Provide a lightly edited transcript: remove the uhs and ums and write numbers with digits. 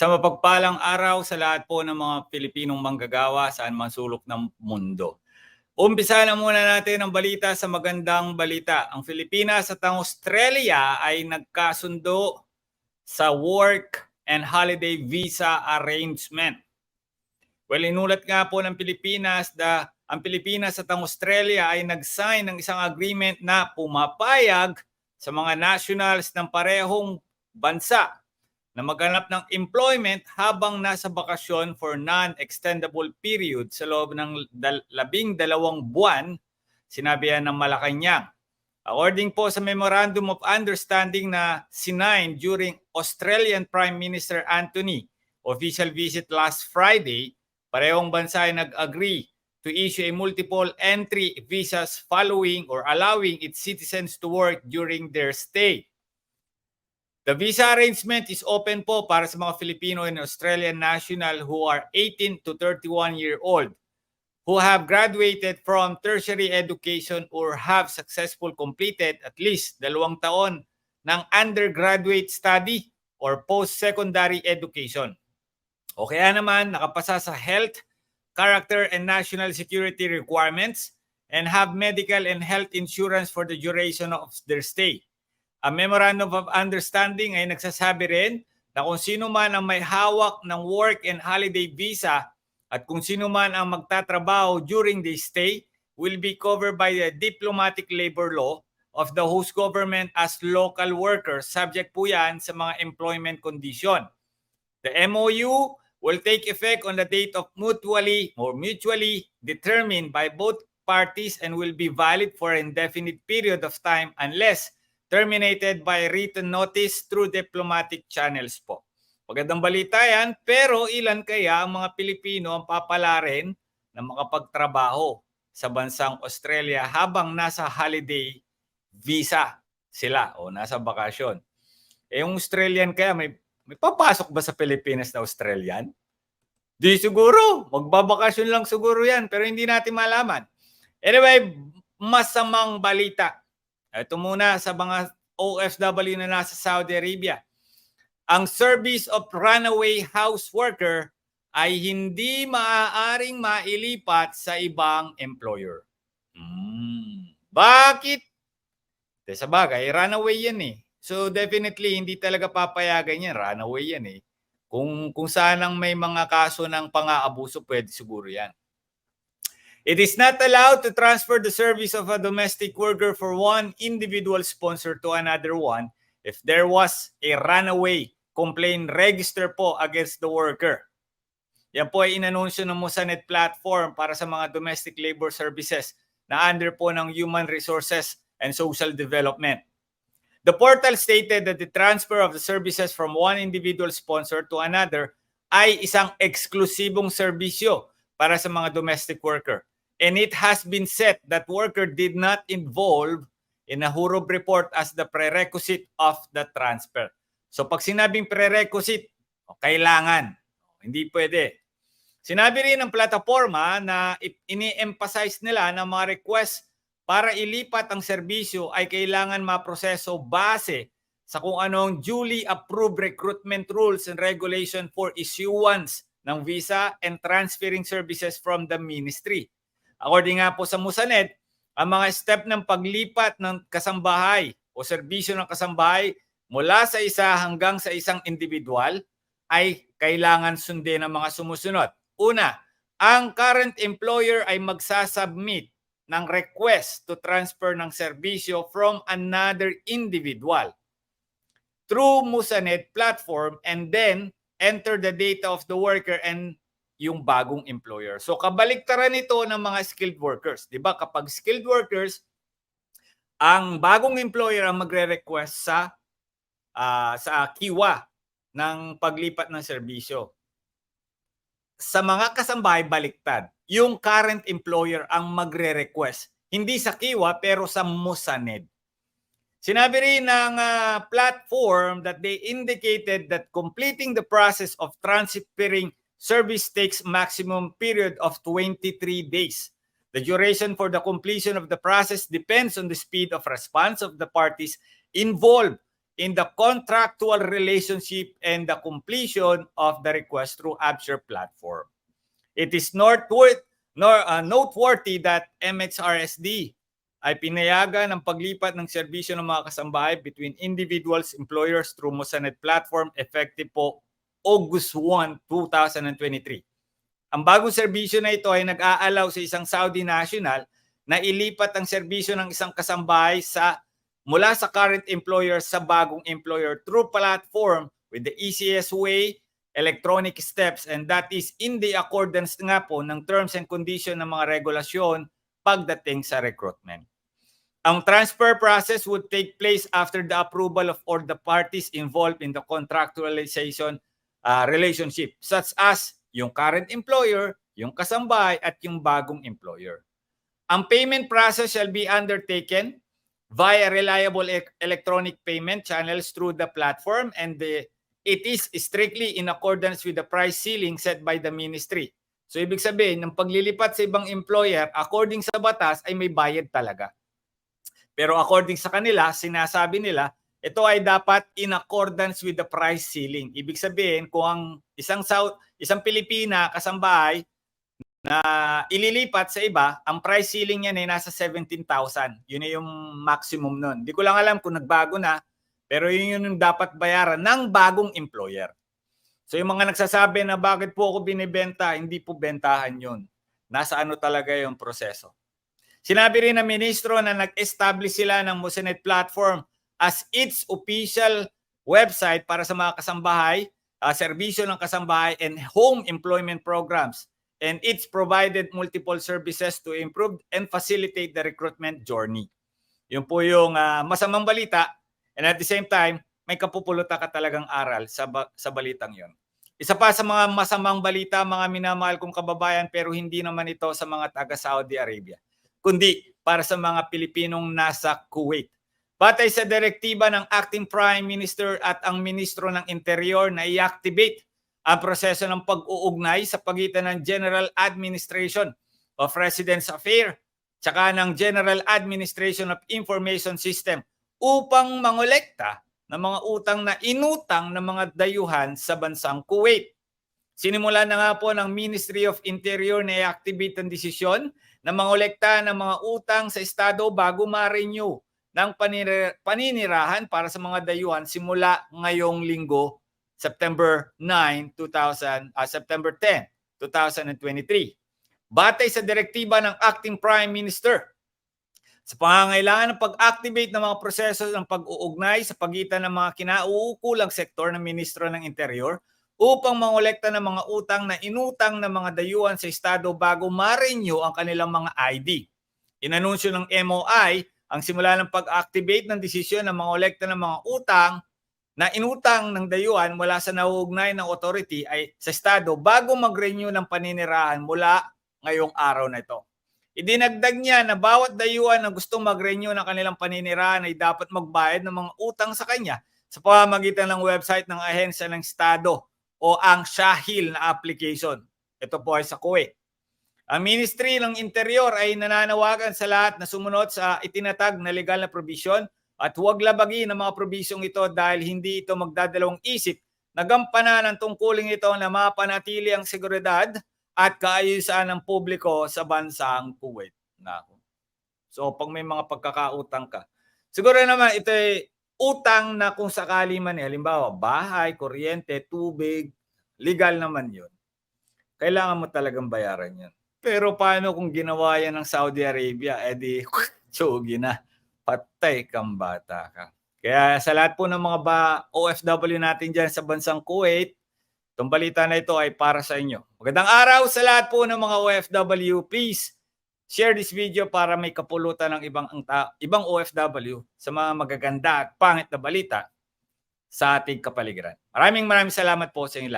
Sa mapagpalang araw sa lahat po ng mga Pilipinong manggagawa saan man sulok ng mundo. Umpisa na muna natin ang balita sa magandang balita. Ang Pilipinas at ang Australia ay nagkasundo sa work and holiday visa arrangement. Well, inulat nga po ng Pilipinas na ang Pilipinas at ang Australia ay nag-sign ng isang agreement na pumapayag sa mga nationals ng parehong bansa na maghanap ng employment habang nasa bakasyon for non-extendable period sa loob ng 12 buwan, sinabi yan ng Malacanang. According po sa Memorandum of Understanding na sinign during Australian Prime Minister Anthony official visit last Friday, parehong bansa ay nag-agree to issue a multiple entry visas following or allowing its citizens to work during their stay. The visa arrangement is open po para sa mga Filipino and Australian national who are 18 to 31-year-old who have graduated from tertiary education or have successfully completed at least 2 taon ng undergraduate study or post-secondary education. O kaya naman nakapasa sa health, character, and national security requirements and have medical and health insurance for the duration of their stay. Ang Memorandum of Understanding ay nagsasabi rin na kung sino man ang may hawak ng work and holiday visa at kung sino man ang magtatrabaho during the stay will be covered by the diplomatic labor law of the host government as local workers. Subject po yan sa mga employment condition. The MOU will take effect on the date of mutually determined by both parties and will be valid for an indefinite period of time unless terminated by written notice through diplomatic channels po. Magandang balita yan, pero ilan kaya ang mga Pilipino ang papalarin na makapagtrabaho sa bansang Australia habang nasa holiday visa sila o nasa bakasyon? Yung Australian kaya may papasok ba sa Pilipinas na Australian? Di siguro, magbabakasyon lang siguro yan, pero hindi natin malaman. Anyway, masamang balita. Ito muna sa mga OFW na nasa Saudi Arabia. Ang service of runaway house worker ay hindi maaaring mailipat sa ibang employer. Bakit? Sa bagay, runaway yan eh. So definitely hindi talaga papayagan yan. Runaway yan eh. Kung saan ang may mga kaso ng pang-aabuso, pwede siguro yan. It is not allowed to transfer the service of a domestic worker for one individual sponsor to another one if there was a runaway complaint registered po against the worker. Yan po ay inanunsyo ng Musanet platform para sa mga domestic labor services na under po ng Human Resources and Social Development. The portal stated that the transfer of the services from one individual sponsor to another ay isang eksklusibong serbisyo para sa mga domestic worker. And it has been said that worker did not involve in a Hurub report as the prerequisite of the transfer. So pag sinabing prerequisite, kailangan. Hindi pwede. Sinabi rin ng plataforma na ini-emphasize nila na mga request para ilipat ang serbisyo ay kailangan maproseso base sa kung anong duly approved recruitment rules and regulation for issuance ng visa and transferring services from the ministry. According nga po sa Musanet, ang mga step ng paglipat ng kasambahay o serbisyo ng kasambahay mula sa isa hanggang sa isang individual ay kailangan sundin ng mga sumusunod. Una, ang current employer ay magsasubmit ng request to transfer ng serbisyo from another individual through Musanet platform and then enter the data of the worker and yung bagong employer. So kabaliktaran nito ng mga skilled workers. 'Di ba? Kapag skilled workers, ang bagong employer ang magre-request sa kiwa ng paglipat ng serbisyo. Sa mga kasambahay, baliktad. Yung current employer ang magre-request. Hindi sa kiwa pero sa Musanet. Sinabi rin ng platform that they indicated that completing the process of transferring service takes maximum period of 23 days. The duration for the completion of the process depends on the speed of response of the parties involved in the contractual relationship and the completion of the request through Abshare platform. It is noteworthy that MHRSD ay pinayagan ng paglipat ng serbisyo ng mga kasambahay between individuals, employers through Mosanet platform effective po August 1, 2023. Ang bagong serbisyo na ito ay nag-aalaw sa isang Saudi national na ilipat ang serbisyo ng isang kasambahay mula sa current employer sa bagong employer through platform with the easiest way, electronic steps, and that is in the accordance nga po ng terms and conditions ng mga regulasyon pagdating sa recruitment. Ang transfer process would take place after the approval of all the parties involved in the contractualization relationship, such as yung current employer, yung kasambahay, at yung bagong employer. Ang payment process shall be undertaken via reliable electronic payment channels through the platform, and it is strictly in accordance with the price ceiling set by the ministry. So ibig sabihin, ng paglilipat sa ibang employer, according sa batas, ay may bayad talaga. Pero according sa kanila, sinasabi nila, ito ay dapat in accordance with the price ceiling. Ibig sabihin, kung ang isang Pilipina kasambahay na ililipat sa iba, ang price ceiling niya ay nasa 17,000. Yun ay yung maximum nun. Hindi ko lang alam kung nagbago na, pero yun yung dapat bayaran ng bagong employer. So yung mga nagsasabi na bakit po ako binibenta, hindi po bentahan yun. Nasa ano talaga yung proseso. Sinabi rin ng ministro na nag-establish sila ng Mosanet platform as its official website para sa mga kasambahay, serbisyo ng kasambahay, and home employment programs. And it's provided multiple services to improve and facilitate the recruitment journey. Yun po yung masamang balita. And at the same time, may kapupulutan ka talagang aral sa balitang yon. Isa pa sa mga masamang balita, mga minamahal kong kababayan, pero hindi naman ito sa mga taga Saudi Arabia, kundi para sa mga Pilipinong nasa Kuwait. Batay sa direktiba ng Acting Prime Minister at ang Ministro ng Interior na i-activate ang proseso ng pag-uugnay sa pagitan ng General Administration of Residence Affairs tsaka ng General Administration of Information System upang mangolekta ng mga utang na inutang ng mga dayuhan sa bansang Kuwait. Sinimula na nga po ng Ministry of Interior na i-activate ang desisyon na mangolekta ng mga utang sa Estado bago ma-renew ng paninirahan para sa mga dayuhan simula ngayong linggo, September 10, 2023. Batay sa direktiba ng Acting Prime Minister, sa pangangailangan ng pag-activate ng mga proseso ng pag-uugnay sa pagitan ng mga kinauukulang sektor ng Ministro ng Interior upang mangolekta ng mga utang na inutang ng mga dayuhan sa Estado bago ma-renew ang kanilang mga ID. Inanunsyo ng MOI ang simula ng pag-activate ng desisyon ng mangolekta ng mga utang na inutang ng dayuhan mula sa nauugnay ng authority ay sa Estado bago mag-renew ng paninirahan mula ngayong araw na ito. Idinagdag niya na bawat dayuhan na gustong mag-renew ng kanilang paninirahan ay dapat magbayad ng mga utang sa kanya sa pamamagitan ng website ng ahensya ng Estado o ang Shahil na application. Ito po ay sa Kuwait. Ang Ministry ng Interior ay nananawagan sa lahat na sumunod sa itinatag na legal na provision at huwag labagin ang mga probisyong ito dahil hindi ito magdadalawang isip na gampanan ang tungkuling ito na mapanatili ang seguridad at kaayusan ng publiko sa bansang Kuwait. So pag may mga pagkakautang ka, siguro naman ito ay utang na kung sakali man, halimbawa bahay, kuryente, tubig, legal naman yun. Kailangan mo talagang bayaran yun. Pero paano kung ginawa yan ng Saudi Arabia? Di tsugi na, patay kang bata ka. Kaya sa lahat po ng mga OFW natin dyan sa bansang Kuwait, itong balita na ito ay para sa inyo. Magandang araw sa lahat po ng mga OFW. Please share this video para may kapulutan ng ibang OFW sa mga magaganda at pangit na balita sa ating kapaligiran. Maraming salamat po sa inyo lahat.